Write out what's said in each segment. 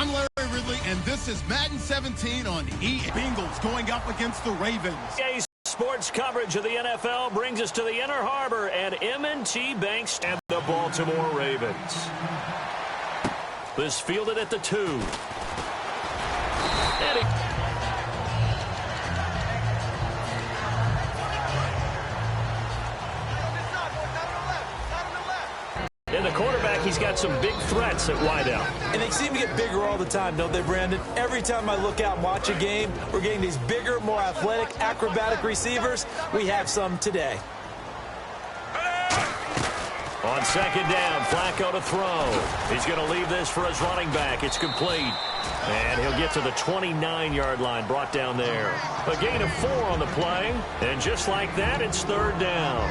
I'm Larry Ridley, and this is Madden 17 on EA. Bengals going up against the Ravens. Sports coverage of the NFL brings us to the Inner Harbor and M&T Bank and the Baltimore Ravens. This fielded at the 2. And the quarterback, he's got some big threats at wideout. And they seem to get bigger all the time, don't they, Brandon? Every time I look out and watch a game, we're getting these bigger, more athletic, acrobatic receivers. We have some today. On second down, Flacco to throw. He's going to leave this for his running back. It's complete. And he'll get to the 29-yard line, brought down there. A gain of 4 on the play. And just like that, it's third down.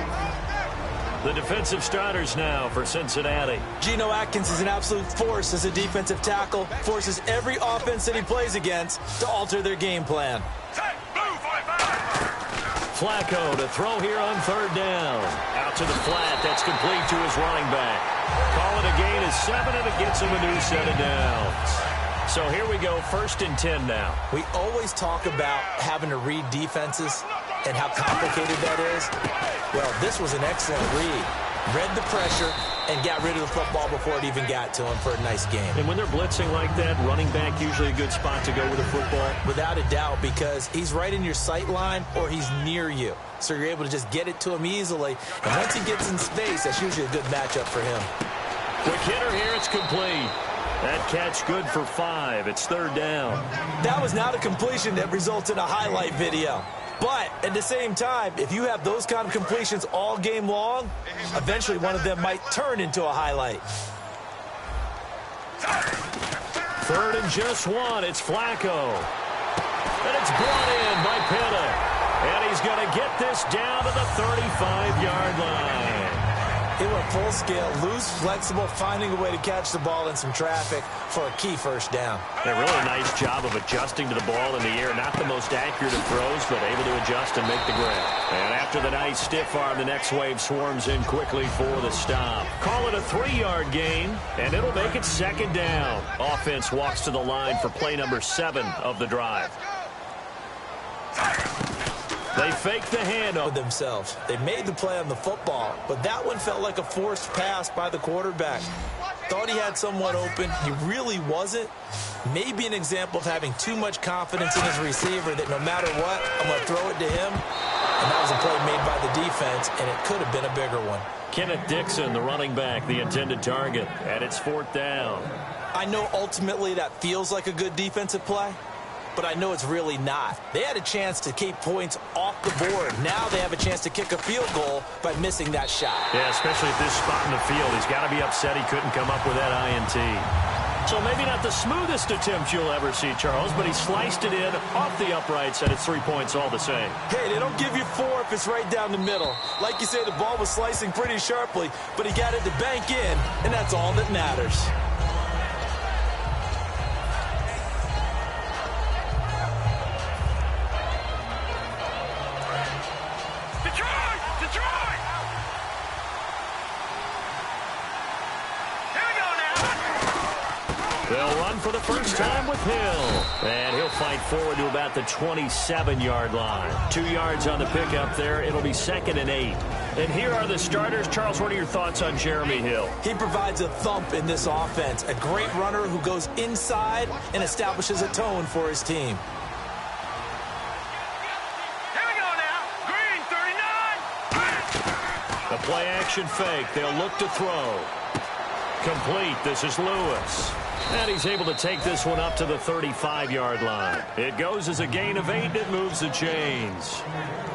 The defensive starters now for Cincinnati. Geno Atkins is an absolute force as a defensive tackle. Forces every offense that he plays against to alter their game plan. Flacco to throw here on third down. Out to the flat. That's complete to his running back. Call it a gain of 7, and it gets him a new set of downs. So here we go, 1st and 10 now. We always talk about having to read defenses and how complicated that is. Well, this was an excellent read. Read the pressure and got rid of the football before it even got to him for a nice game. And when they're blitzing like that, running back usually a good spot to go with the football? Without a doubt, because he's right in your sight line or he's near you. So you're able to just get it to him easily. And once he gets in space, that's usually a good matchup for him. Quick hitter here, it's complete. That catch good for 5. It's third down. That was not a completion that results in a highlight video. But at the same time, if you have those kind of completions all game long, eventually one of them might turn into a highlight. Third and just 1. It's Flacco. And it's brought in by Pitta. And he's going to get this down to the 35-yard line. He went full scale, loose, flexible, finding a way to catch the ball in some traffic for a key first down. A really nice job of adjusting to the ball in the air. Not the most accurate of throws, but able to adjust and make the grab. And after the nice stiff arm, the next wave swarms in quickly for the stop. Call it a 3-yard gain, and it'll make it second down. Offense walks to the line for play number 7 of the drive. They fake the handoff themselves. They made the play on the football, but that one felt like a forced pass by the quarterback. Thought he had someone open. He really wasn't. Maybe an example of having too much confidence in his receiver that no matter what, I'm going to throw it to him. And that was a play made by the defense, and it could have been a bigger one. Kenneth Dixon, the running back, the intended target, and it's 4th down. I know ultimately that feels like a good defensive play, but I know it's really not. They had a chance to keep points off the board. Now they have a chance to kick a field goal by missing that shot. Yeah, especially at this spot in the field. He's got to be upset he couldn't come up with that INT. So maybe not the smoothest attempt you'll ever see, Charles, but he sliced it in off the uprights, and it's 3 points all the same. Hey, they don't give you 4 if it's right down the middle. Like you say, the ball was slicing pretty sharply, but he got it to bank in, and that's all that matters. They'll run for the first time with Hill. And he'll fight forward to about the 27-yard line. 2 yards on the pickup there. It'll be 2nd and 8. And here are the starters. Charles, what are your thoughts on Jeremy Hill? He provides a thump in this offense. A great runner who goes inside and establishes a tone for his team. Here we go now. Green, 39. The play action fake. They'll look to throw. Complete. This is Lewis. And he's able to take this one up to the 35-yard line. It goes as a gain of 8, and it moves the chains.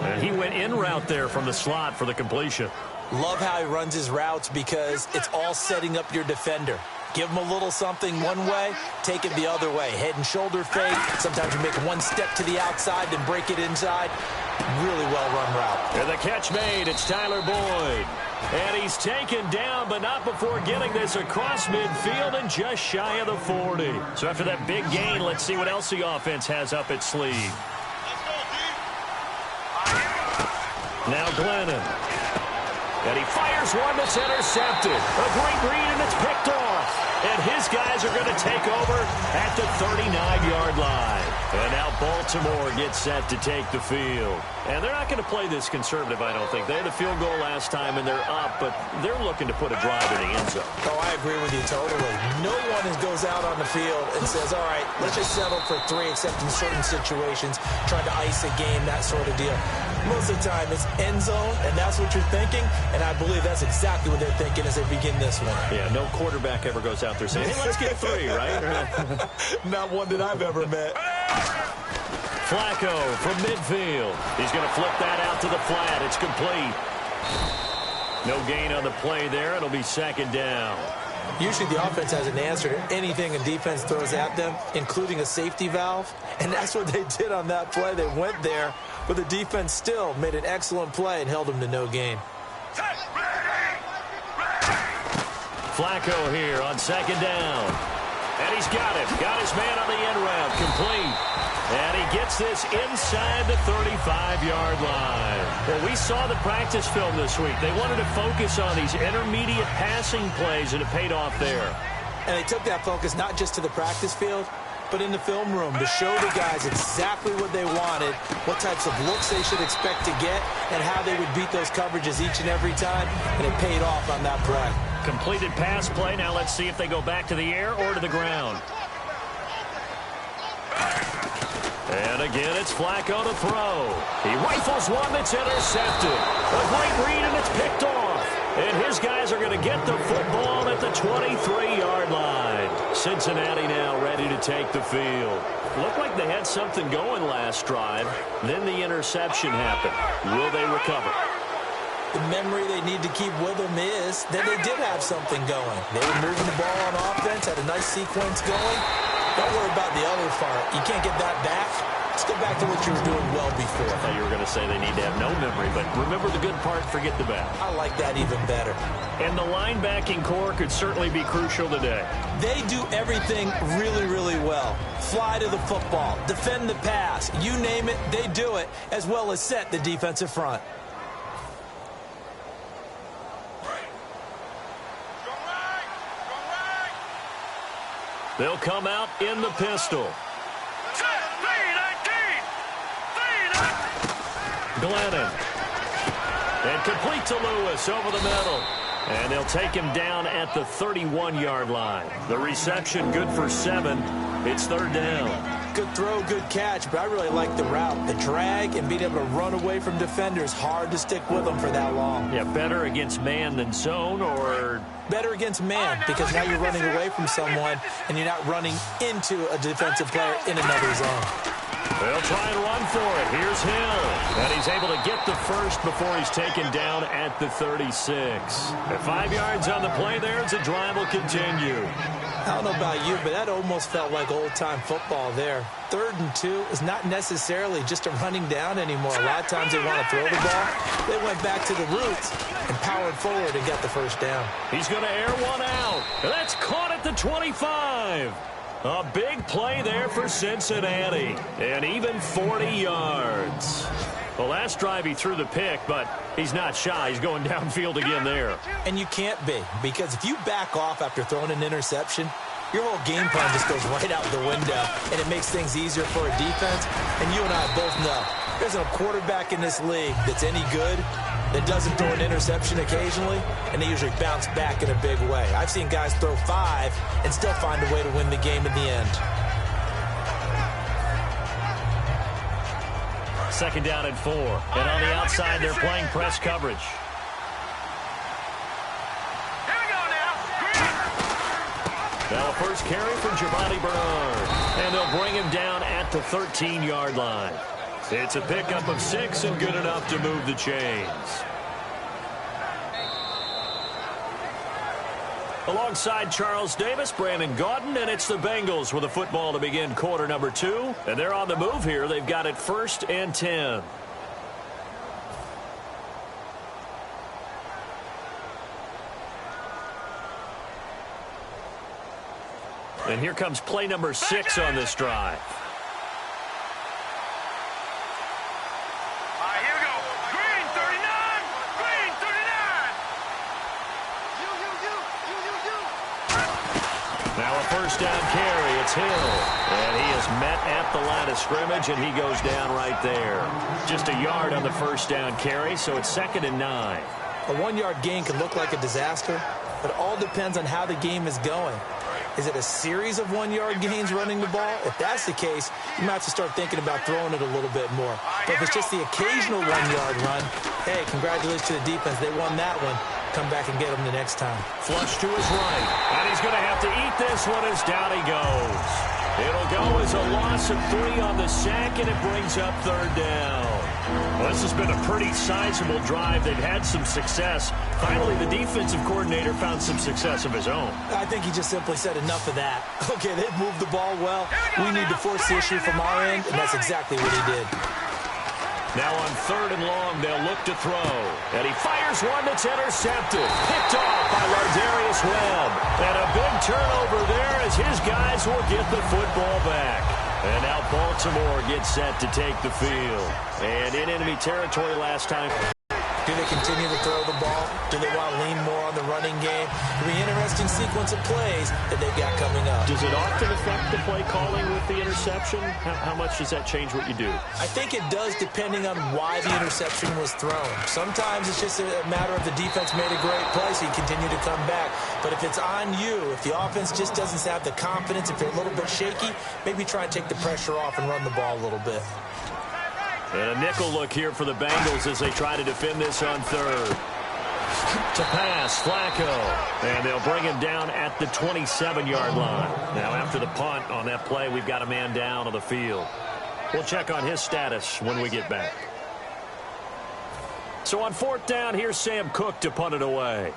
And he went in route there from the slot for the completion. Love how he runs his routes because it's all setting up your defender. Give him a little something one way, take it the other way. Head and shoulder fake. Sometimes you make one step to the outside, then break it inside. Really well-run route. And the catch made. It's Tyler Boyd. And he's taken down, but not before getting this across midfield and just shy of the 40. So after that big gain, let's see what else the offense has up its sleeve. Now Glennon. And he fires one that's intercepted. A great read, and it's picked off. And his guys are going to take over at the 39-yard line. And now Baltimore gets set to take the field. And they're not going to play this conservative, I don't think. They had a field goal last time, and they're up, but they're looking to put a drive in the end zone. Oh, I agree with you totally. No one goes out on the field and says, all right, let's just settle for 3, except in certain situations, trying to ice a game, that sort of deal. Most of the time, it's end zone, and that's what you're thinking, and I believe that's exactly what they're thinking as they begin this one. Yeah, no quarterback ever goes out there saying, hey, let's get 3, right? Not one that I've ever met. Flacco from midfield. He's going to flip that out to the flat. It's complete. No gain on the play there. It'll be second down. Usually the offense has an answer to anything a defense throws at them, including a safety valve, and that's what they did on that play. They went there, but the defense still made an excellent play and held them to no gain. Flacco here on second down. And he's got it. Got his man on the end route. Complete. And he gets this inside the 35-yard line. Well, we saw the practice film this week. They wanted to focus on these intermediate passing plays, and it paid off there. And they took that focus not just to the practice field, but in the film room to show the guys exactly what they wanted, what types of looks they should expect to get, and how they would beat those coverages each and every time, and it paid off on that play. Completed pass play. Now let's see if they go back to the air or to the ground. And again, it's Flacco to throw. He rifles one that's intercepted. A great read, and it's picked off. And his guys are going to get the football at the 23-yard line. Cincinnati now ready to take the field. Looked like they had something going last drive. Then the interception happened. Will they recover? The memory they need to keep with them is that they did have something going. They were moving the ball on offense, had a nice sequence going. Don't worry about the other part. You can't get that back. Let's go back to what you were doing well before. I thought you were going to say they need to have no memory, but remember the good part, forget the bad. I like that even better. And the linebacking core could certainly be crucial today. They do everything really, really well. Fly to the football, defend the pass, you name it, they do it, as well as set the defensive front. They'll come out in the pistol. Glennon. And complete to Lewis over the middle. And they'll take him down at the 31-yard line. The reception good for 7. It's third down. Good throw, good catch, but I really like the route. The drag and being able to run away from defenders, hard to stick with them for that long. Yeah, better against man than zone, or... Better against man, because now you're running away from someone and you're not running into a defensive player in another zone. They'll try and run for it. Here's Hill. And he's able to get the first before he's taken down at the 36. At 5 yards on the play there, as the drive will continue. I don't know about you, but that almost felt like old-time football there. 3rd and 2 is not necessarily just a running down anymore. A lot of times they want to throw the ball. They went back to the roots and powered forward and got the first down. He's going to air one out. And that's caught at the 25. A big play there for Cincinnati. And even 40 yards. Well, last drive he threw the pick, but he's not shy. He's going downfield again there. And you can't be, because if you back off after throwing an interception, your whole game plan just goes right out the window, and it makes things easier for a defense. And you and I both know there's no quarterback in this league that's any good that doesn't throw an interception occasionally, and they usually bounce back in a big way. I've seen guys throw 5 and still find a way to win the game in the end. Second down and 4. And on the outside, they're playing press coverage. Here we go now. Now a first carry for Giovanni Bernard. And they'll bring him down at the 13-yard line. It's a pickup of 6 and good enough to move the chains. Alongside Charles Davis, Brandon Gaudin, and it's the Bengals with a football to begin quarter number 2. And they're on the move here. They've got it 1st and 10. And here comes play number 6 on this drive. Here we go. Green 39. Green 39. Now a first down carry. It's Hill. And he is met at the line of scrimmage, and he goes down right there. Just a yard on the first down carry, so it's 2nd and 9. A 1-yard gain can look like a disaster, but it all depends on how the game is going. Is it a series of 1-yard gains running the ball? If that's the case, you might have to start thinking about throwing it a little bit more. But if it's just the occasional 1-yard run, hey, congratulations to the defense. They won that one. Come back and get them the next time. Flush to his right. And he's going to have to eat this one as down he goes. It'll go as a loss of 3 on the sack, and it brings up 3rd down. Well, this has been a pretty sizable drive. They've had some success. Finally, the defensive coordinator found some success of his own. I think he just simply said enough of that. Okay, they've moved the ball well. We need to force the issue from our end, and that's exactly what he did. Now on 3rd and long, they'll look to throw. And he fires one that's intercepted. Picked off by Lardarius Webb. And a big turnover there as his guys will get the football back. And now Baltimore gets set to take the field. And in enemy territory last time. Do they continue to throw the ball? Do they want to lean more on the running game? It'll be an interesting sequence of plays that they've got coming up. Does it often affect the play calling with the interception? How much does that change what you do? I think it does, depending on why the interception was thrown. Sometimes it's just a matter of the defense made a great play, so you continue to come back. But if it's on you, if the offense just doesn't have the confidence, if they're a little bit shaky, maybe try and take the pressure off and run the ball a little bit. And a nickel look here for the Bengals as they try to defend this on 3rd. To pass, Flacco. And they'll bring him down at the 27-yard line. Now, after the punt on that play, we've got a man down on the field. We'll check on his status when we get back. So on 4th down, here's Sam Cook to punt it away.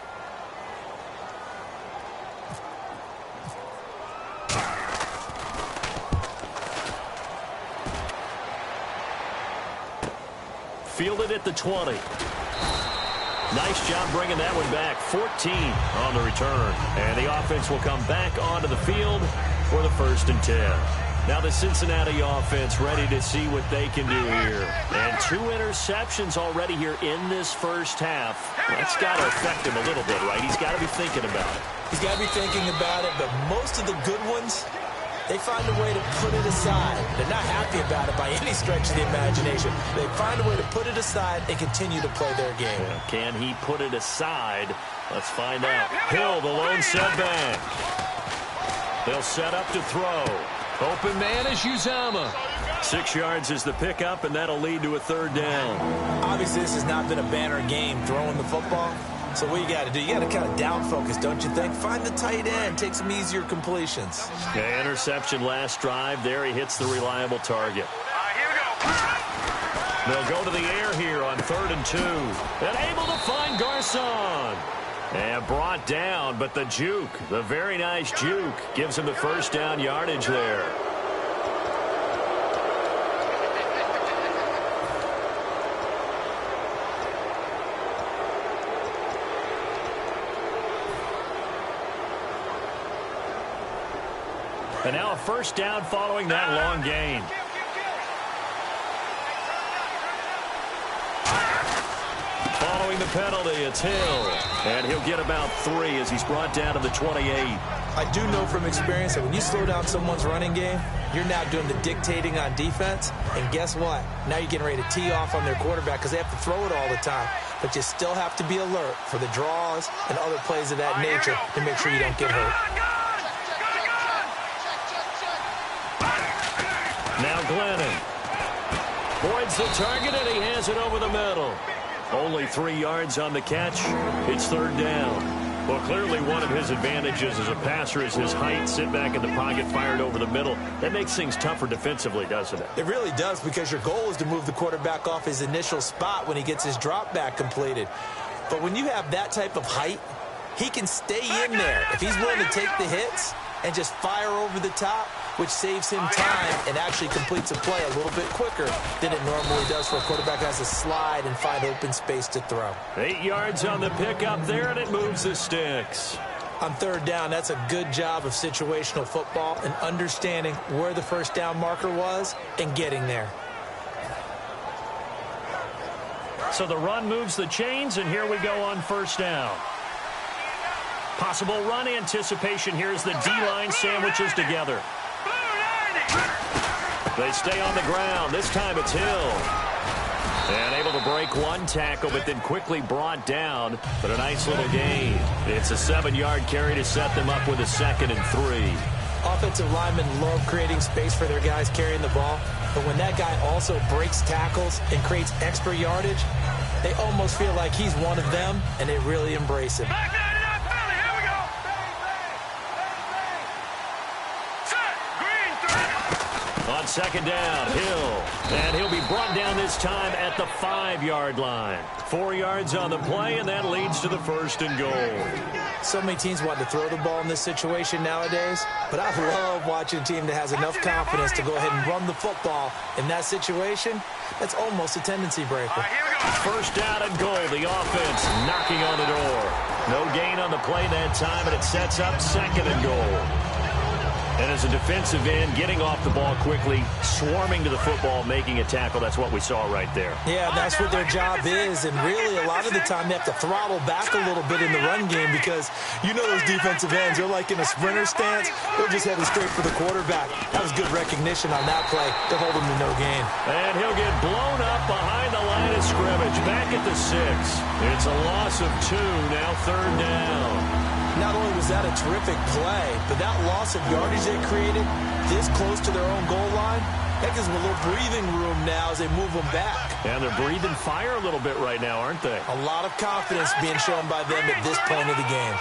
Fielded at the 20. Nice job bringing that one back. 14 on the return. And the offense will come back onto the field for the 1st and 10. Now the Cincinnati offense ready to see what they can do here. And 2 interceptions already here in this first half. That's got to affect him a little bit, right? He's got to be thinking about it. He's got to be thinking about it, but most of the good ones, they find a way to put it aside. They're not happy about it by any stretch of the imagination. They find a way to put it aside and continue to play their game. Yeah, can he put it aside? Let's find out. Hill, the lone setback. They'll set up to throw. Open man is Uzama. 6 yards is the pickup, and that'll lead to a 3rd down. Obviously, this has not been a banner game throwing the football. So what you got to do, you got to kind of down focus, don't you think? Find the tight end, take some easier completions. Okay, interception last drive. There he hits the reliable target. Here we go. They'll go to the air here on 3rd and 2. And able to find Garcon. And brought down, but the juke, the very nice juke, gives him the 1st down yardage there. And now a 1st down following that long gain. Following the penalty, it's Hill. And he'll get about 3 as he's brought down to the 28. I do know from experience that when you slow down someone's running game, you're now doing the dictating on defense. And guess what? Now you're getting ready to tee off on their quarterback because they have to throw it all the time. But you still have to be alert for the draws and other plays of that nature to make sure you don't get hurt. Now Glennon. Boyd's the target, and he has it over the middle. Only 3 yards on the catch. It's 3rd down. Well, clearly one of his advantages as a passer is his height. Sit back in the pocket, fired over the middle. That makes things tougher defensively, doesn't it? It really does, because your goal is to move the quarterback off his initial spot when he gets his drop back completed. But when you have that type of height, he can stay in there. If he's willing to take the hits and just fire over the top, which saves him time and actually completes a play a little bit quicker than it normally does for a quarterback who has to slide and find open space to throw. 8 yards on the pickup there, and it moves the sticks. On 3rd down, that's a good job of situational football and understanding where the 1st down marker was and getting there. So the run moves the chains, and here we go on 1st down. Possible run anticipation here as the D-line sandwiches together. They stay on the ground. This time it's Hill. And able to break one tackle, but then quickly brought down. But a nice little gain. It's a 7-yard carry to set them up with a 2nd and 3. Offensive linemen love creating space for their guys carrying the ball. But when that guy also breaks tackles and creates extra yardage, they almost feel like he's one of them, and they really embrace him. On 2nd down, Hill. And he'll be brought down this time at the 5-yard line. 4 yards on the play, and that leads to the 1st and goal. So many teams want to throw the ball in this situation nowadays, but I love watching a team that has enough confidence to go ahead and run the football in that situation. That's almost a tendency breaker. 1st down and goal. The offense knocking on the door. No gain on the play that time, and it sets up 2nd and goal. And as a defensive end, getting off the ball quickly, swarming to the football, making a tackle, that's what we saw right there. Yeah, that's what their job is, and really a lot of the time they have to throttle back a little bit in the run game because you know those defensive ends, they're like in a sprinter stance, they're just heading straight for the quarterback. That was good recognition on that play to hold him to no gain. And he'll get blown up behind the line of scrimmage, back at the 6. It's a loss of 2, now 3rd down. Not only was that a terrific play, but that loss of yardage they created this close to their own goal line, that gives them a little breathing room now as they move them back. And they're breathing fire a little bit right now, aren't they? A lot of confidence being shown by them at this point of the game.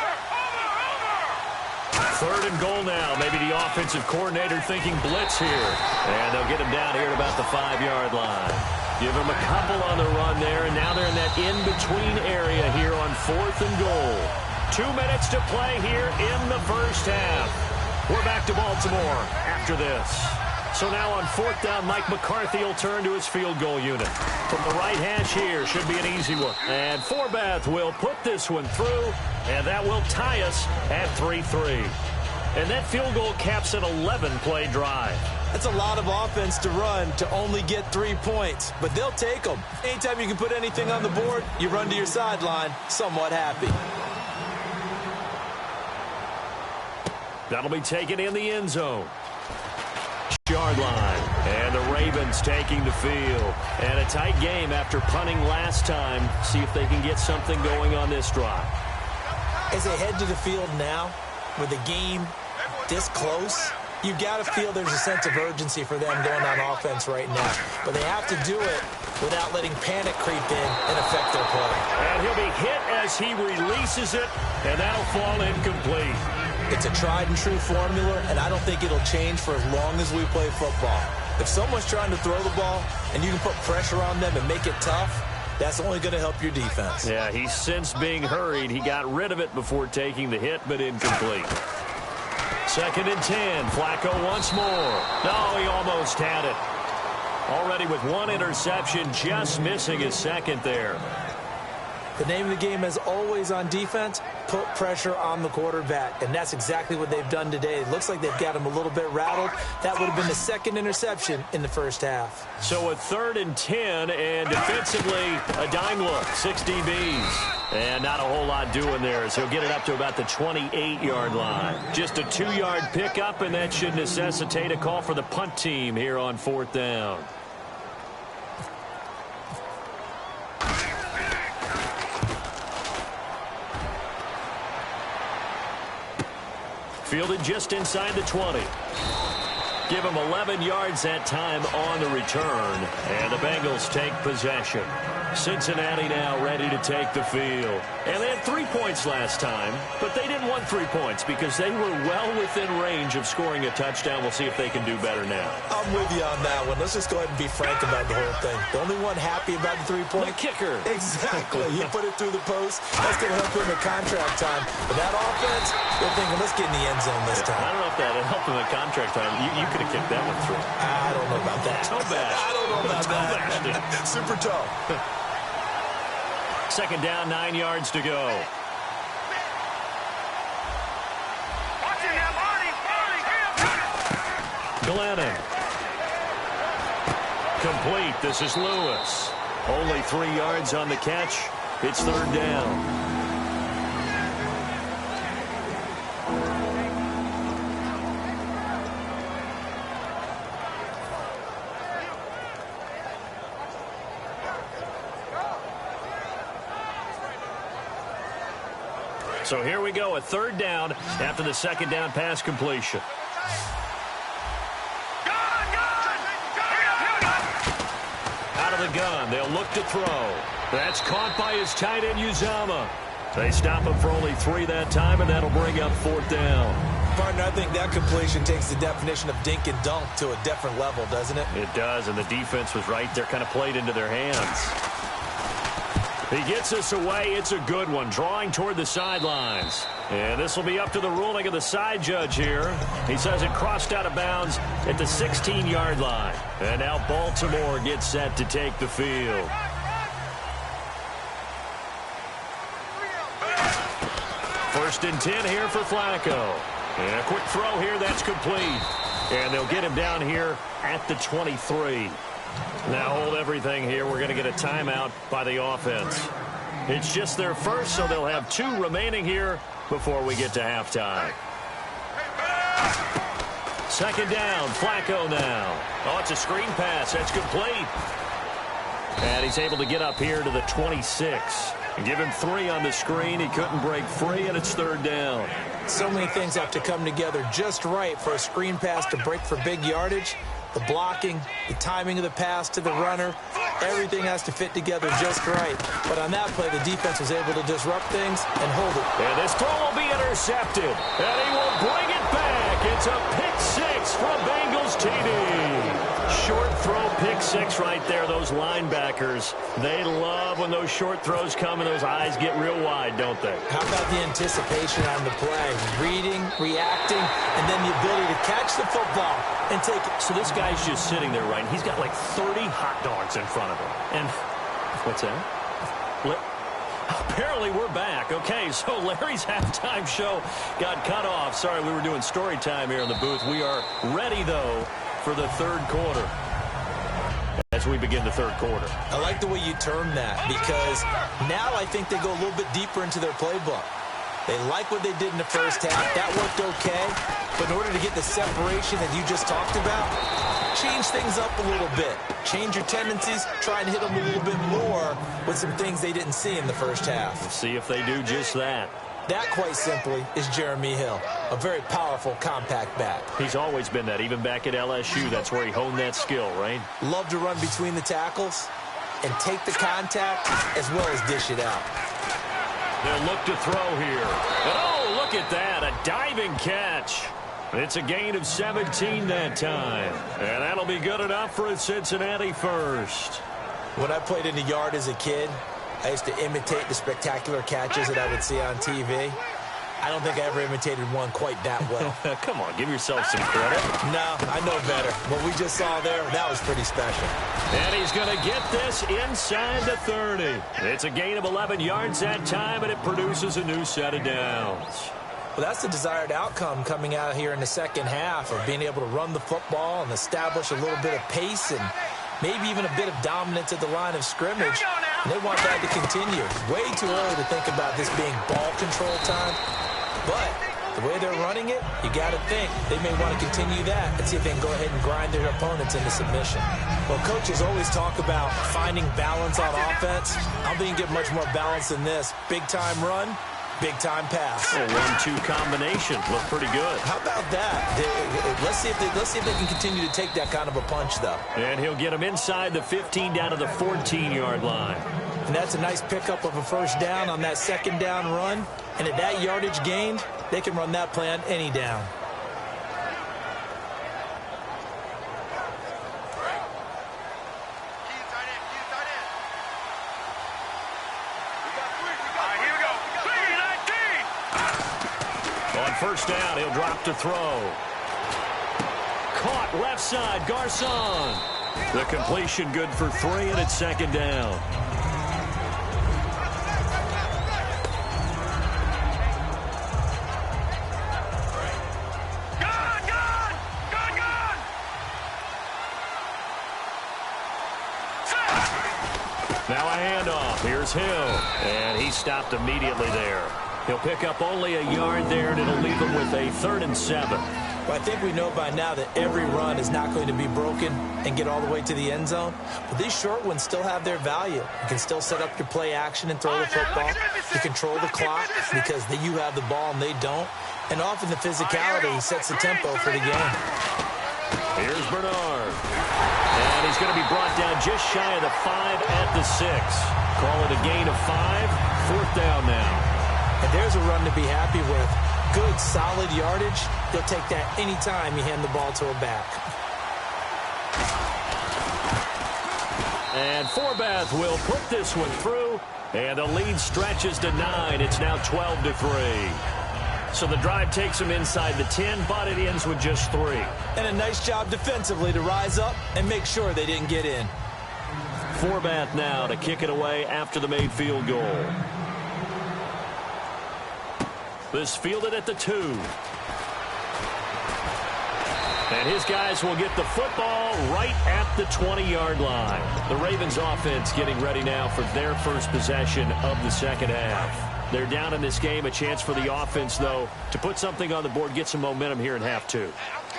3rd and goal now. Maybe the offensive coordinator thinking blitz here. And they'll get him down here at about the 5-yard line. Give him a couple on the run there, and now they're in that in-between area here on 4th and goal. 2 minutes to play here in the 1st half. We're back to Baltimore after this. So now on 4th down, Mike McCarthy will turn to his field goal unit. From the right hash here, should be an easy one. And Forbath will put this one through, and that will tie us at 3-3. And that field goal caps an 11-play drive. That's a lot of offense to run to only get 3 points, but they'll take them. Anytime you can put anything on the board, you run to your sideline somewhat happy. That'll be taken in the end zone. Yard line. And the Ravens taking the field. And a tight game after punting last time. See if they can get something going on this drive. As they head to the field now, with the game this close, you've got to feel there's a sense of urgency for them going on offense right now. But they have to do it without letting panic creep in and affect their play. And he'll be hit as he releases it, and that'll fall incomplete. It's a tried-and-true formula, and I don't think it'll change for as long as we play football. If someone's trying to throw the ball and you can put pressure on them and make it tough, that's only going to help your defense. Yeah, he's since being hurried. He got rid of it before taking the hit, but incomplete. 2nd and 10. Flacco once more. No, he almost had it. Already with 1 interception, just missing his 2nd there. The name of the game, as always on defense, put pressure on the quarterback. And that's exactly what they've done today. It looks like they've got him a little bit rattled. That would have been the 2nd interception in the 1st half. So a 3rd and 10, and defensively, a dime look, 6 DBs. And not a whole lot doing there, so he'll get it up to about the 28-yard line. Just a 2-yard pickup, and that should necessitate a call for the punt team here on 4th down. Fielded just inside the 20. Give him 11 yards that time on the return. And the Bengals take possession. Cincinnati now ready to take the field. And they had 3 points last time, but they didn't want 3 points because they were well within range of scoring a touchdown. We'll see if they can do better now. I'm with you on that one. Let's just go ahead and be frank about the whole thing. The only one happy about the 3-point? The kicker. Exactly. He put it through the post. That's going to help him in contract time. But that offense, they're thinking, let's get in the end zone this time. I don't know if that helped him in contract time. You could have kicked that one through. I don't know about that. Toe bash. I don't know about that. Super toe. 2nd down, 9 yards to go. Glennon. Complete. This is Lewis. Only 3 yards on the catch. It's 3rd down. So here we go, a third down after the second down pass completion. Out of the gun, they'll look to throw. That's caught by his tight end, Uzama. They stop him for only 3 that time, and that'll bring up 4th down. Partner, I think that completion takes the definition of dink and dunk to a different level, doesn't it? It does, and the defense was right there, kind of played into their hands. He gets us away. It's a good one, drawing toward the sidelines. And this will be up to the ruling of the side judge here. He says it crossed out of bounds at the 16-yard line. And now Baltimore gets set to take the field. First and 10 here for Flacco. And a quick throw here, that's complete. And they'll get him down here at the 23. Now hold everything here. We're going to get a timeout by the offense. It's just their first, so they'll have 2 remaining here before we get to halftime. Second down, Flacco now. Oh, it's a screen pass. That's complete. And he's able to get up here to the 26. And give him 3 on the screen. He couldn't break free, and it's 3rd down. So many things have to come together just right for a screen pass to break for big yardage. The blocking, the timing of the pass to the runner, everything has to fit together just right. But on that play, the defense was able to disrupt things and hold it. And this throw will be intercepted, and he will bring it back. It's a pick-6 from Bengals TD. Short throw, pick-6 right there. Those linebackers, they love when those short throws come and those eyes get real wide, don't they? How about the anticipation on the play? Reading, reacting, and then the ability to catch the football and take it. So this guy's just sitting there, right? He's got like 30 hot dogs in front of him. And what's that? Apparently we're back. Okay, so Larry's halftime show got cut off. Sorry, we were doing story time here in the booth. We are ready, though, for the 3rd quarter as we begin the 3rd quarter. I like the way you term that, because now I think they go a little bit deeper into their playbook. They like what they did in the first half. That worked okay. But in order to get the separation that you just talked about, change things up a little bit. Change your tendencies. Try and hit them a little bit more with some things they didn't see in the first half. We'll see if they do just that. That, quite simply, is Jeremy Hill. A very powerful, compact back. He's always been that. Even back at LSU, that's where he honed that skill, right? Love to run between the tackles and take the contact as well as dish it out. They'll look to throw here. And oh, look at that. A diving catch. It's a gain of 17 that time. And that'll be good enough for a Cincinnati first. When I played in the yard as a kid, I used to imitate the spectacular catches that I would see on TV. I don't think I ever imitated one quite that well. Come on, give yourself some credit. No, I know better. What we just saw there, that was pretty special. And he's going to get this inside the 30. It's a gain of 11 yards that time, and it produces a new set of downs. Well, that's the desired outcome coming out here in the second half of being able to run the football and establish a little bit of pace and maybe even a bit of dominance at the line of scrimmage. And they want that to continue. Way too early to think about this being ball control time. But the way they're running it, you got to think they may want to continue that and see if they can go ahead and grind their opponents into submission. Well, coaches always talk about finding balance on offense. I don't think you can get much more balance than this. Big-time run, big-time pass. A 1-2 combination. Look pretty good. How about that? Let's see if they can continue to take that kind of a punch, though. And he'll get him inside the 15 down to the 14-yard line. And that's a nice pickup of a first down on that second down run. And at that yardage gained, they can run that play on any down. On first down, he'll drop to throw. Caught left side, Garcon. The completion good for 3, and it's second down. Now a handoff. Here's Hill. And he stopped immediately there. He'll pick up only a yard there, and it'll leave him with a 3rd and 7. Well, I think we know by now that every run is not going to be broken and get all the way to the end zone. But these short ones still have their value. You can still set up your play action and throw the football. You control the clock because you have the ball and they don't. And often the physicality sets the tempo for the game. Here's Bernard. And he's going to be brought down just shy of the 5 at the 6. Call it a gain of 5. 4th down now. And there's a run to be happy with. Good, solid yardage. You'll take that anytime you hand the ball to a back. And Forbath will put this one through. And the lead stretches to 9. It's now 12-3. So the drive takes them inside the 10, but it ends with just 3. And a nice job defensively to rise up and make sure they didn't get in. Forbath now to kick it away after the made field goal. This fielded at the 2. And his guys will get the football right at the 20-yard line. The Ravens offense getting ready now for their first possession of the second half. They're down in this game. A chance for the offense, though, to put something on the board, get some momentum here in half 2.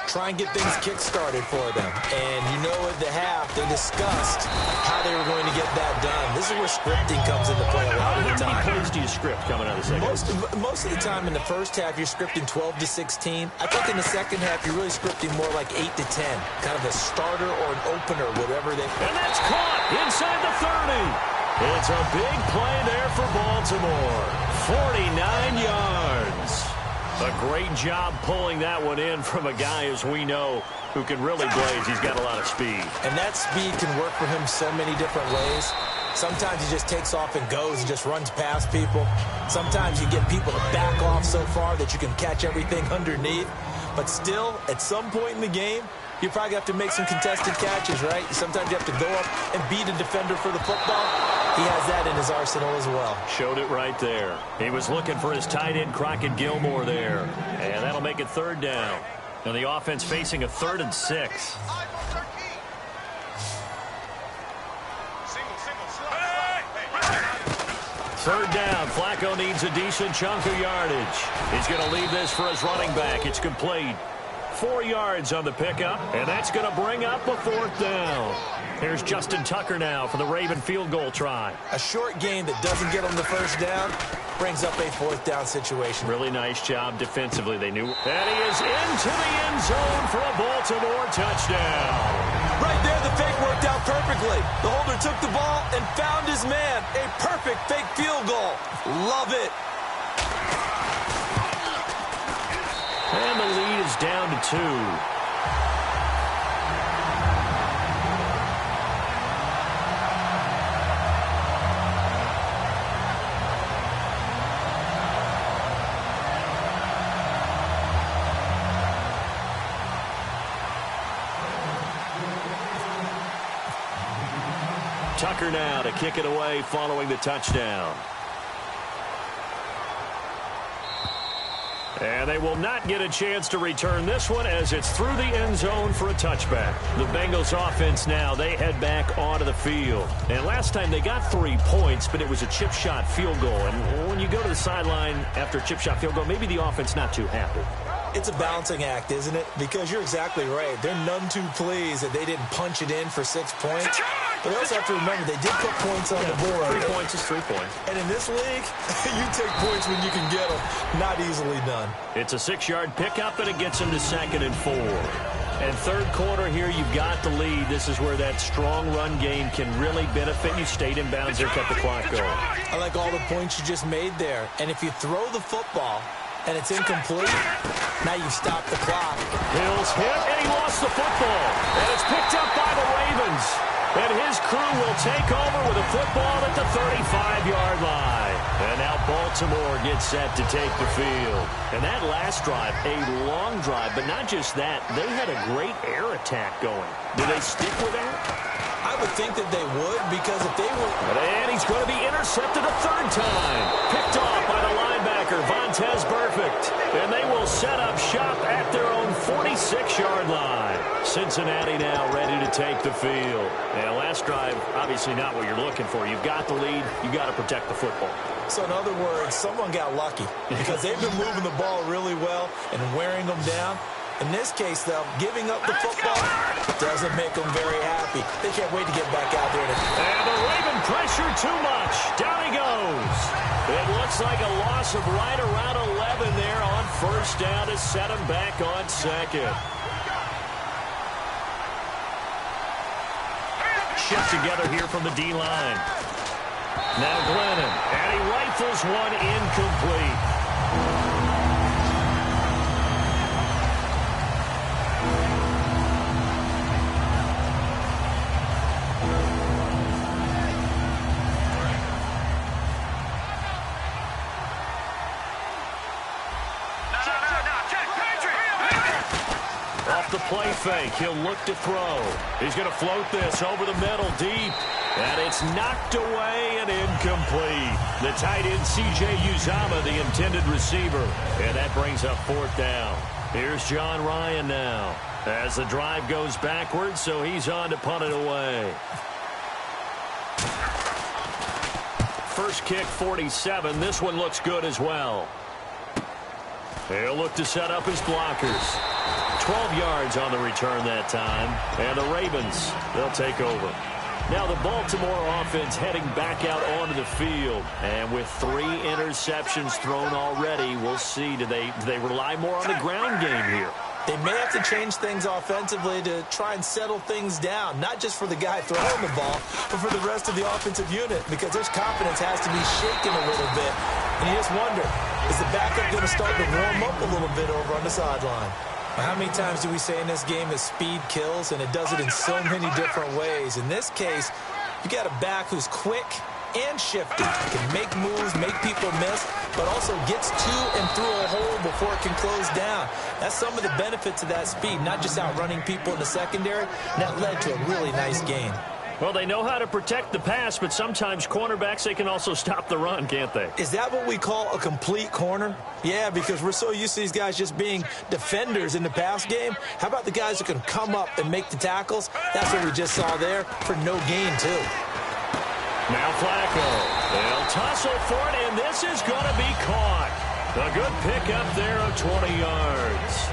Try and get things kick-started for them. And you know at the half, they discussed how they were going to get that done. This is where scripting comes into play a lot of the time. How many plays do you script coming out of the second? Most of the time in the first half, you're scripting 12 to 16. I think in the second half, you're really scripting more like 8 to 10. Kind of a starter or an opener, whatever they... And that's caught inside the 30. It's a big play there for Baltimore. 49 yards. A great job pulling that one in from a guy, as we know, who can really blaze. He's got a lot of speed. And that speed can work for him so many different ways. Sometimes he just takes off and goes and just runs past people. Sometimes you get people to back off so far that you can catch everything underneath. But still, at some point in the game, you probably have to make some contested catches, right? Sometimes you have to go up and beat a defender for the football. He has that in his arsenal as well. Showed it right there. He was looking for his tight end, Crockett Gilmore, there. And that'll make it 3rd down. And the offense facing a 3rd and 6. Third down. Flacco needs a decent chunk of yardage. He's going to leave this for his running back. It's complete. 4 yards on the pickup, and that's going to bring up a 4th down. Here's Justin Tucker now for the Raven field goal try. A short game that doesn't get him the first down brings up a 4th down situation. Really nice job defensively. They knew. And he is into the end zone for a Baltimore touchdown. Right there, the fake worked out perfectly. The holder took the ball and found his man. A perfect fake field goal. Love it. And the lead is down to 2. Tucker now to kick it away following the touchdown. And they will not get a chance to return this one as it's through the end zone for a touchback. The Bengals offense now, they head back onto the field. And last time they got 3 points, but it was a chip shot field goal. And when you go to the sideline after a chip shot field goal, maybe the offense not too happy. It's a balancing act, isn't it? Because you're exactly right. They're none too pleased that they didn't punch it in for 6 points. But they also have to remember they did put points on the board. 3 points is 3 points. And in this league, you take points when you can get them. Not easily done. It's a 6-yard pickup, and it gets them to 2nd and 4. And third quarter here, you've got the lead. This is where that strong run game can really benefit you. Stayed in bounds there, kept the clock going. I like all the points you just made there. And if you throw the football and it's incomplete, now you stop the clock. Hill's hit, and he lost the football. And it's picked up by the Ravens. And his crew will take over with a football at the 35-yard line. And now Baltimore gets set to take the field. And that last drive, a long drive, but not just that. They had a great air attack going. Do they stick with that? I would think that they would, because if they were... And he's going to be intercepted a 3rd time. Picked off by the linebacker, Vontaze Burfict. And they will set up shop at their own 46-yard line. Cincinnati now ready to take the field. And last drive, obviously not what you're looking for. You've got the lead. You've got to protect the football. So in other words, someone got lucky because they've been moving the ball really well and wearing them down. In this case, though, giving up the football doesn't make them very happy. They can't wait to get back out there. And the Raven pressure too much. Down he goes. It looks like a loss of right around 11 there on first down to set him back on second. Shift together here from the D-line. Now Glennon, and he rifles one incomplete. Off the play fake, he'll look to throw. He's going to float this over the middle deep. And it's knocked away and incomplete. The tight end, C.J. Uzama, the intended receiver. And that brings up fourth down. Here's John Ryan now. As the drive goes backwards, so he's on to punt it away. First kick, 47. This one looks good as well. He'll look to set up his blockers. 12 yards on the return that time. And the Ravens, they'll take over. Now the Baltimore offense heading back out onto the field. And with 3 interceptions thrown already, we'll see. Do they rely more on the ground game here? They may have to change things offensively to try and settle things down, not just for the guy throwing the ball, but for the rest of the offensive unit, because his confidence has to be shaken a little bit. And you just wonder, is the backup going to start to warm up a little bit over on the sideline? How many times do we say in this game that speed kills, and it does it in so many different ways? In this case, you got a back who's quick and shifty, can make moves, make people miss, but also gets to and through a hole before it can close down. That's some of the benefits of that speed, not just outrunning people in the secondary, and that led to a really nice game. Well, they know how to protect the pass, but sometimes cornerbacks, they can also stop the run, can't they? Is that what we call a complete corner? Yeah, because we're so used to these guys just being defenders in the pass game. How about the guys who can come up and make the tackles? That's what we just saw there for no gain, too. Now Flacco. They'll tussle for it, and this is going to be caught. A good pickup there of 20 yards.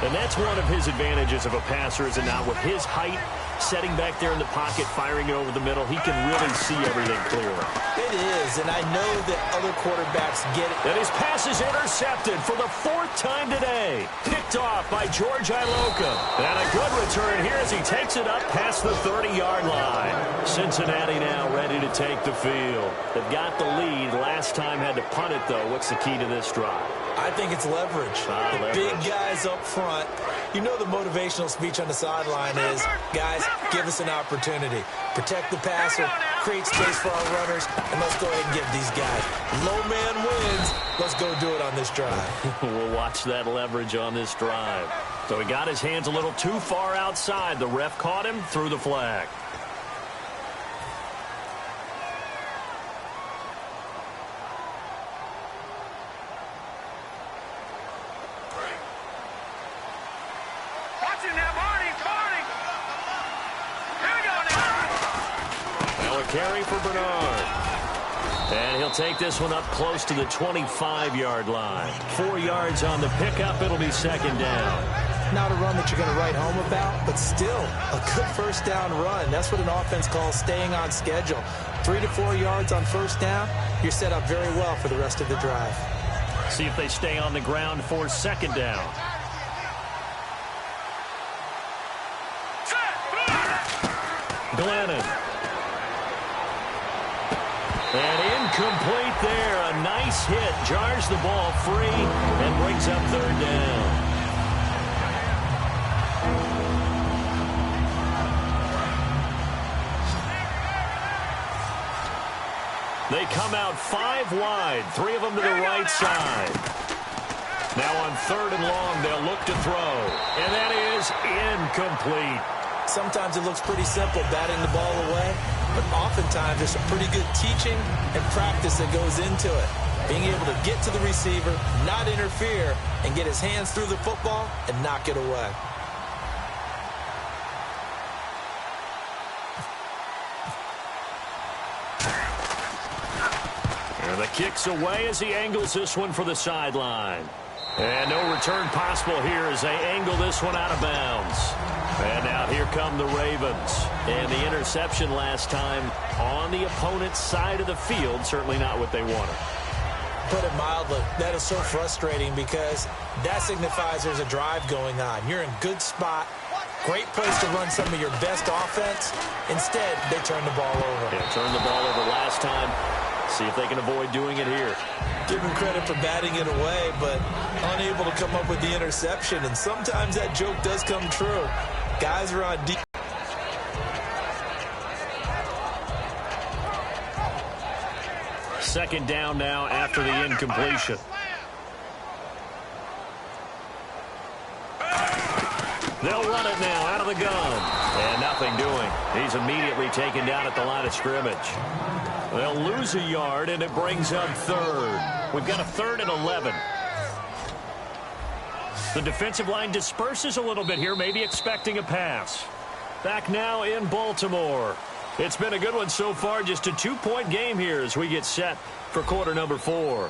And that's one of his advantages of a passer, is it not? With his height, setting back there in the pocket, firing it over the middle, he can really see everything clearly. It is, and I know that other quarterbacks get it. And his pass is intercepted for the 4th time today. Picked off by George Iloka. And a good return here as he takes it up past the 30-yard line. Cincinnati now ready to take the field. They've got the lead. Last time had to punt it, though. What's the key to this drive? I think it's leverage. The big guys up front. You know the motivational speech on the sideline is, guys, give us an opportunity. Protect the passer, create space for our runners, and let's go ahead and give these guys. Low man wins. Let's go do it on this drive. We'll watch that leverage on this drive. So he got his hands a little too far outside. The ref caught him, threw the flag. Carry for Bernard. And he'll take this one up close to the 25-yard line. 4 yards on the pickup. It'll be second down. Not a run that you're going to write home about, but still a good first down run. That's what an offense calls staying on schedule. 3 to 4 yards on first down, you're set up very well for the rest of the drive. See if they stay on the ground for second down. Glennon. And incomplete there. A nice hit. Jars the ball free and brings up third down. They come out 5 wide. 3 of them to the right side. Now on 3rd and long, they'll look to throw. And that is incomplete. Sometimes it looks pretty simple, batting the ball away. But oftentimes there's some pretty good teaching and practice that goes into it. Being able to get to the receiver, not interfere, and get his hands through the football and knock it away. And the kick's away as he angles this one for the sideline. And no return possible here as they angle this one out of bounds. And now here come the Ravens. And the interception last time on the opponent's side of the field, certainly not what they wanted. Put it mildly, that is so frustrating because that signifies there's a drive going on. You're in good spot, great place to run some of your best offense. Instead, they turn the ball over. Yeah, turned the ball over last time. See if they can avoid doing it here. Give him credit for batting it away, but unable to come up with the interception. And sometimes that joke does come true. Guys are on deep. Second down now after the incompletion. They'll run it now out of the gun. And nothing doing. He's immediately taken down at the line of scrimmage. They'll lose a yard, and it brings up third. We've got a 3rd and 11. The defensive line disperses a little bit here, maybe expecting a pass. Back now in Baltimore. It's been a good one so far, just a 2-point game here as we get set for quarter number 4.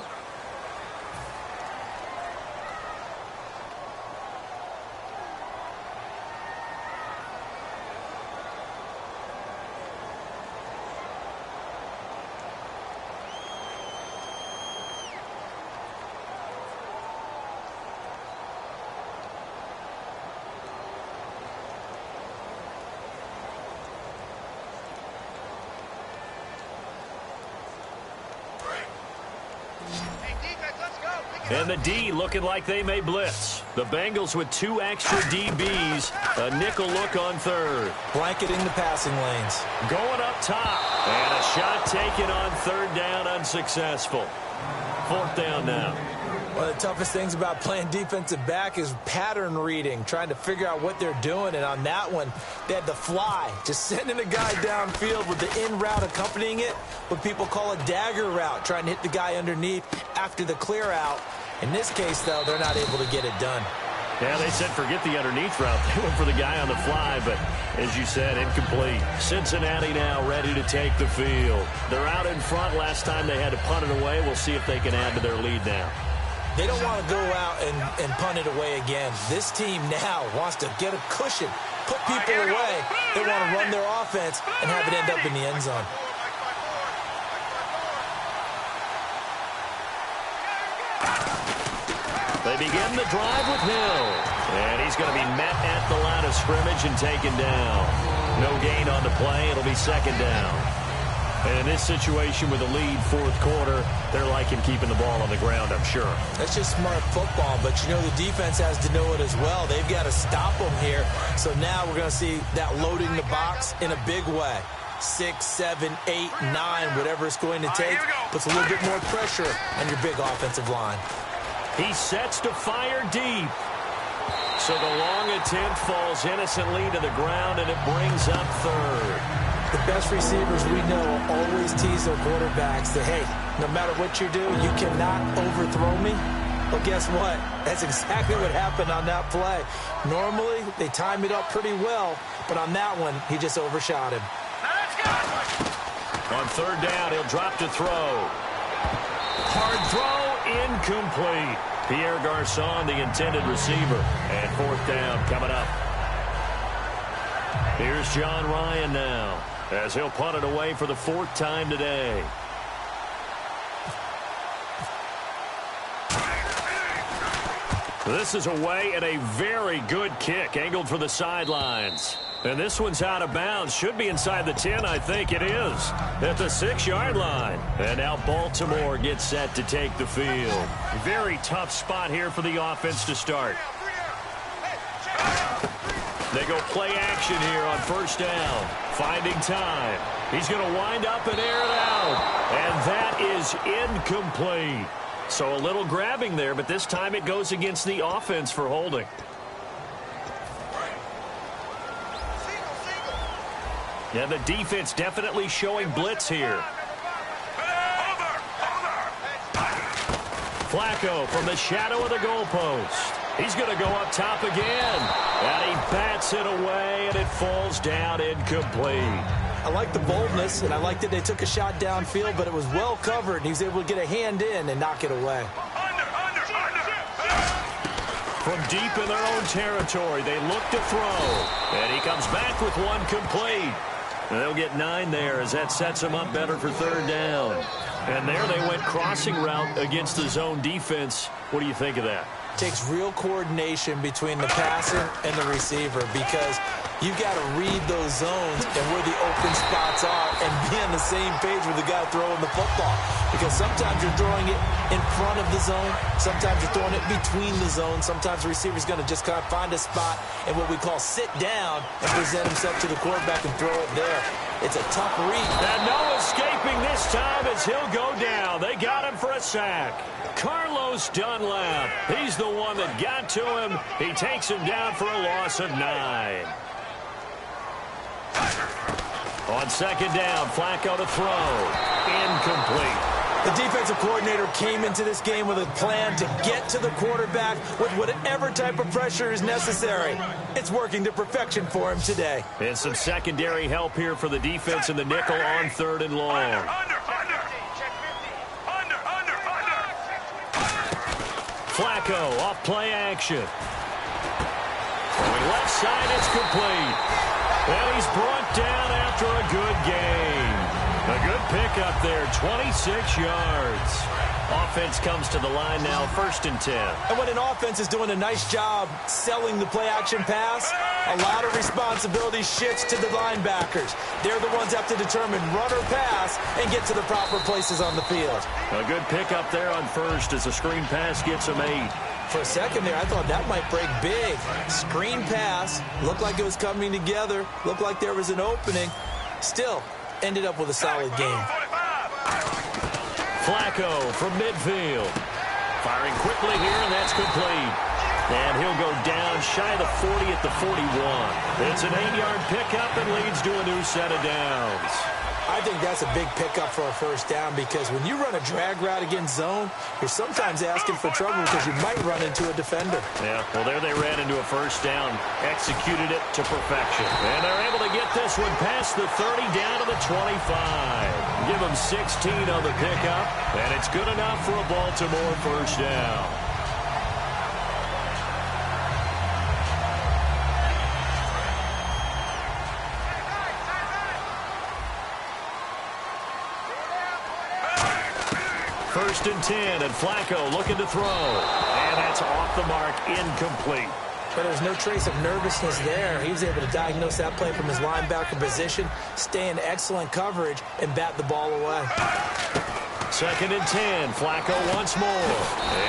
And the D looking like they may blitz. The Bengals with 2 extra DBs. A nickel look on 3rd. Blanketing the passing lanes. Going up top. And a shot taken on 3rd down, unsuccessful. 4th down now. One of the toughest things about playing defensive back is pattern reading, trying to figure out what they're doing. And on that one, they had the fly, just sending a guy downfield with the in route accompanying it, what people call a dagger route, trying to hit the guy underneath after the clear out. In this case, though, they're not able to get it done. Yeah, they said forget the underneath route. They went for the guy on the fly, but as you said, incomplete. Cincinnati now ready to take the field. They're out in front. Last time they had to punt it away. We'll see if they can add to their lead now. They don't want to go out and punt it away again. This team now wants to get a cushion, put people away. They want to run their offense and have it end up in the end zone. They begin the drive with Hill. And he's going to be met at the line of scrimmage and taken down. No gain on the play. It'll be 2nd down. And in this situation with the lead 4th quarter, they're liking keeping the ball on the ground, I'm sure. That's just smart football, but you know the defense has to know it as well. They've got to stop them here. So now we're going to see that loading the box in a big way. 6, 7, 8, 9, whatever it's going to take, puts a little bit more pressure on your big offensive line. He sets to fire deep. So the long attempt falls innocently to the ground, and it brings up 3rd. The best receivers we know always tease their quarterbacks that, hey, no matter what you do, you cannot overthrow me. Well, guess what? That's exactly what happened on that play. Normally, they time it up pretty well, but on that one, he just overshot him. On 3rd down, he'll drop to throw. Hard throw, incomplete. Pierre Garçon, the intended receiver. And 4th down coming up. Here's John Ryan now, as he'll punt it away for the 4th time today. This is away and a very good kick, angled for the sidelines. And this one's out of bounds. Should be inside the 10, I think it is. At the 6-yard line. And now Baltimore gets set to take the field. Very tough spot here for the offense to start. They go play action here on 1st down. Finding time. He's going to wind up and air it out. And that is incomplete. So a little grabbing there, but this time it goes against the offense for holding. Yeah, the defense definitely showing blitz here. Flacco from the shadow of the goalpost. He's going to go up top again. And he bats it away, and it falls down incomplete. I like the boldness, and I like that they took a shot downfield, but it was well covered, and he was able to get a hand in and knock it away. Under. From deep in their own territory, they look to throw. And he comes back with one complete. And they'll get 9 there as that sets them up better for third down. And there they went crossing route against the zone defense. What do you think of that? Takes real coordination between the passer and the receiver because you've got to read those zones and where the open spots are and be on the same page with the guy throwing the football. Because sometimes you're throwing it in front of the zone. Sometimes you're throwing it between the zones. Sometimes the receiver's going to just kind of find a spot and what we call sit down and present himself to the quarterback and throw it there. It's a tough read. And no escaping this time as he'll go down. They got him for a sack. Carlos Dunlap, he's the one that got to him. He takes him down for a loss of 9. On second down, Flacco to throw. Incomplete. The defensive coordinator came into this game with a plan to get to the quarterback with whatever type of pressure is necessary. It's working to perfection for him today. And some secondary help here for the defense in the nickel on third and long. Flacco off play action. Going left side, it's complete. And he's brought down after a good game. A good pickup there, 26 yards. Offense comes to the line now, 1st and 10. And when an offense is doing a nice job selling the play-action pass, a lot of responsibility shifts to the linebackers. They're the ones that have to determine run or pass and get to the proper places on the field. A good pickup there on first as the screen pass gets him 8. For a second there, I thought that might break big. Screen pass, looked like it was coming together, looked like there was an opening. Still, ended up with a solid game. Flacco from midfield. Firing quickly here, and that's complete. And he'll go down shy of the 40 at the 41. It's an 8-yard pickup and leads to a new set of downs. I think that's a big pickup for a first down because when you run a drag route against zone, you're sometimes asking for trouble because you might run into a defender. Yeah, well, there they ran into a first down, executed it to perfection. And they're able to get this one past the 30 down to the 25. Give them 16 on the pickup, and it's good enough for a Baltimore first down. First and 10, and Flacco looking to throw. And that's off the mark, incomplete. But there's no trace of nervousness there. He was able to diagnose that play from his linebacker position, stay in excellent coverage, and bat the ball away. Second and 10, Flacco once more.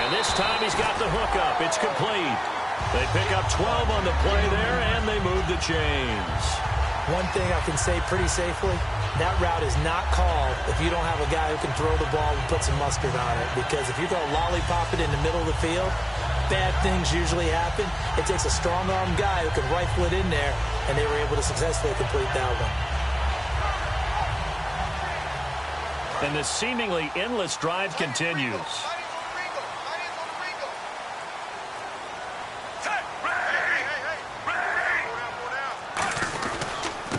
And this time he's got the hookup. It's complete. They pick up 12 on the play there, and they move the chains. One thing I can say pretty safely, that route is not called if you don't have a guy who can throw the ball and put some mustard on it. Because if you go lollipop it in the middle of the field, bad things usually happen. It takes a strong-armed guy who can rifle it in there, and they were able to successfully complete that one. And the seemingly endless drive continues.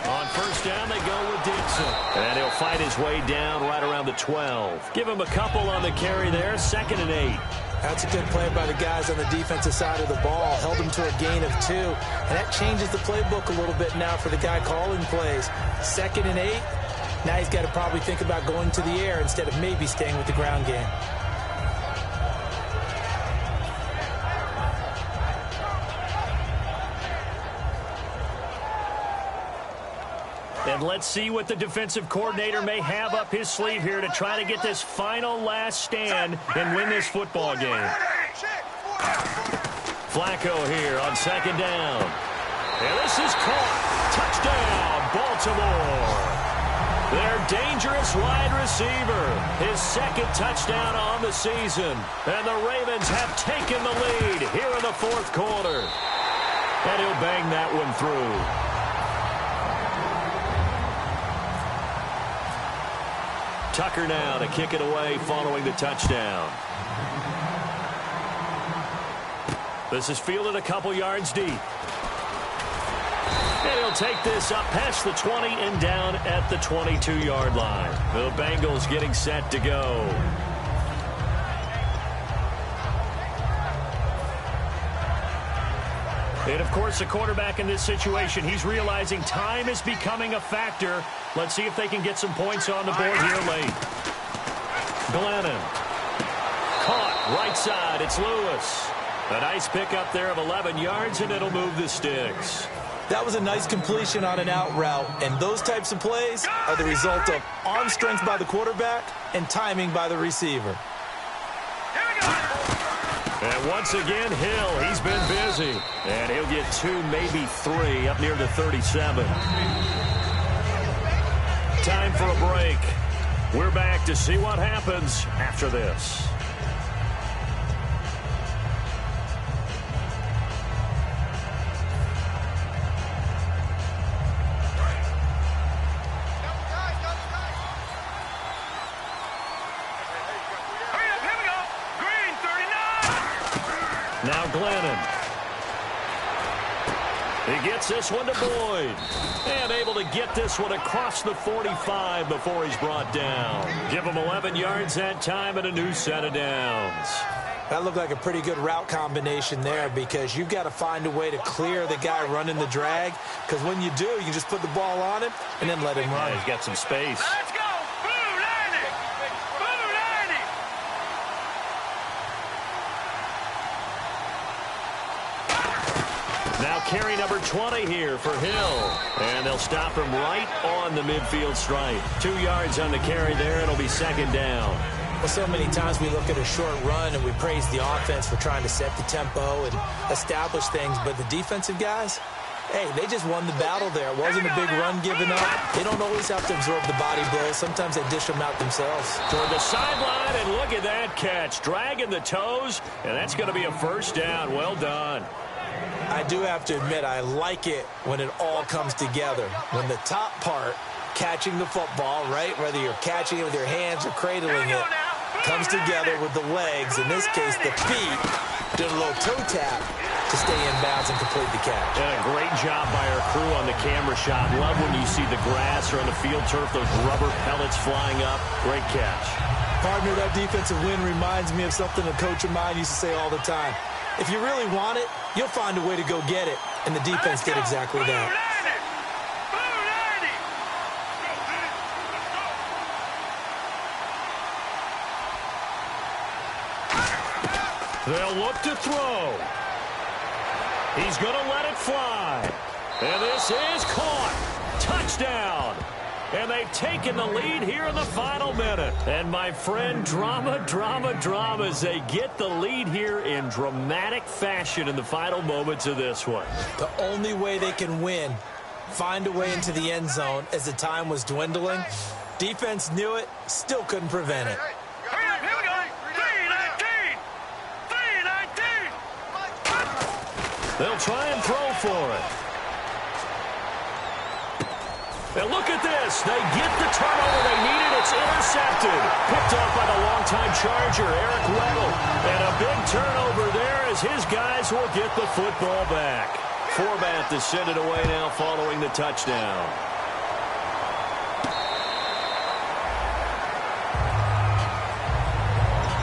On first down, they go with Dixon. And he'll fight his way down right around the 12. Give him a couple on the carry there, 2nd and 8. That's a good play by the guys on the defensive side of the ball. Held him to a gain of 2. And that changes the playbook a little bit now for the guy calling plays. 2nd and 8. Now he's got to probably think about going to the air instead of maybe staying with the ground game. And let's see what the defensive coordinator may have up his sleeve here to try to get this final last stand and win this football game. Flacco here on second down. And this is caught. Touchdown, Baltimore. Their dangerous wide receiver. His 2nd touchdown on the season. And the Ravens have taken the lead here in the 4th quarter. And he'll bang that one through. Tucker now to kick it away following the touchdown. This is fielded a couple yards deep. And he'll take this up past the 20 and down at the 22-yard line. The Bengals getting set to go. And, of course, the quarterback in this situation, he's realizing time is becoming a factor. Let's see if they can get some points on the board here late. Glennon. Caught right side. It's Lewis. A nice pickup there of 11 yards, and it'll move the sticks. That was a nice completion on an out route, and those types of plays are the result of arm strength by the quarterback and timing by the receiver. And once again, Hill, he's been busy. And he'll get 2, maybe 3 up near the 37. Time for a break. We're back to see what happens after this. Now Glennon. He gets this one to Boyd. And able to get this one across the 45 before he's brought down. Give him 11 yards that time and a new set of downs. That looked like a pretty good route combination there because you've got to find a way to clear the guy running the drag. Because when you do, you can just put the ball on him and then let him run. Yeah, he's got some space. Let's go. Boo, Lanny. Boo, Lanny. Now carry number 20 here for Hill. And they'll stop him right on the midfield stripe. 2 yards on the carry there. It'll be second down. Well, so many times we look at a short run and we praise the offense for trying to set the tempo and establish things. But the defensive guys, hey, they just won the battle there. It wasn't a big run given up. They don't always have to absorb the body blows. Sometimes they dish them out themselves. Toward the sideline, and look at that catch. Dragging the toes, and that's going to be a first down. Well done. I do have to admit, I like it when it all comes together. When the top part, catching the football, right, whether you're catching it with your hands or cradling it, comes together with the legs, in this case the feet, did a little toe tap to stay in bounds and complete the catch. And a great job by our crew on the camera shot. Love when you see the grass or on the field turf, those rubber pellets flying up. Great catch. Partner, that defensive win reminds me of something a coach of mine used to say all the time. If you really want it, you'll find a way to go get it. And the defense did exactly that. They'll look to throw. He's going to let it fly. And this is caught. Touchdown. And they've taken the lead here in the final minute. And my friend, drama as they get the lead here in dramatic fashion in the final moments of this one. The only way they can win, find a way into the end zone as the time was dwindling. Defense knew it, still couldn't prevent it. Here we go. 3-19. They'll try and throw for it. And look at this. They get the turnover they needed. It's intercepted. Picked off by the longtime Charger, Eric Weddle. And a big turnover there as his guys will get the football back. Forbat to send it away now following the touchdown.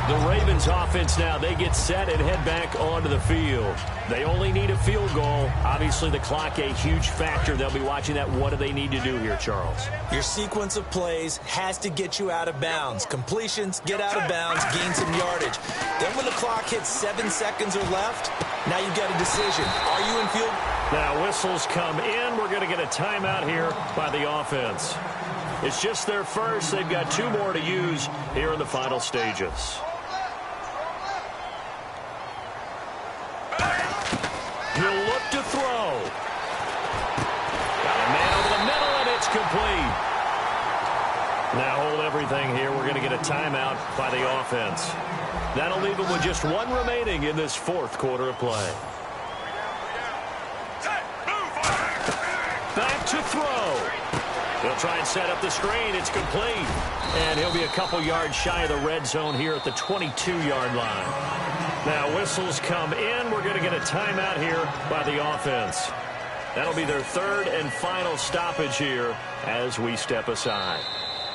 The Ravens offense now, they get set and head back onto the field. They only need a field goal. Obviously, the clock a huge factor. They'll be watching that. What do they need to do here, Charles? Your sequence of plays has to get you out of bounds. Completions, get out of bounds, gain some yardage. Then when the clock hits 7 seconds or left, now you've got a decision. Are you in field? Now whistles come in. We're going to get a timeout here by the offense. It's just their first. They've got 2 more to use here in the final stages. He'll look to throw. Got a man over the middle, and it's complete. Now hold everything here. We're going to get a timeout by the offense. That'll leave them with just 1 remaining in this 4th quarter of play. Back to throw. He'll try and set up the screen. It's complete. And he'll be a couple yards shy of the red zone here at the 22-yard line. Now whistles come in. We're going to get a timeout here by the offense. That'll be their 3rd and final stoppage here as we step aside.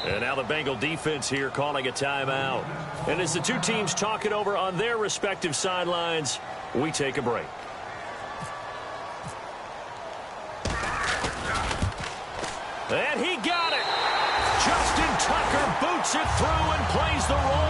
And now the Bengal defense here calling a timeout. And as the 2 teams talk it over on their respective sidelines, we take a break. And he got it. Justin Tucker boots it through and plays the roll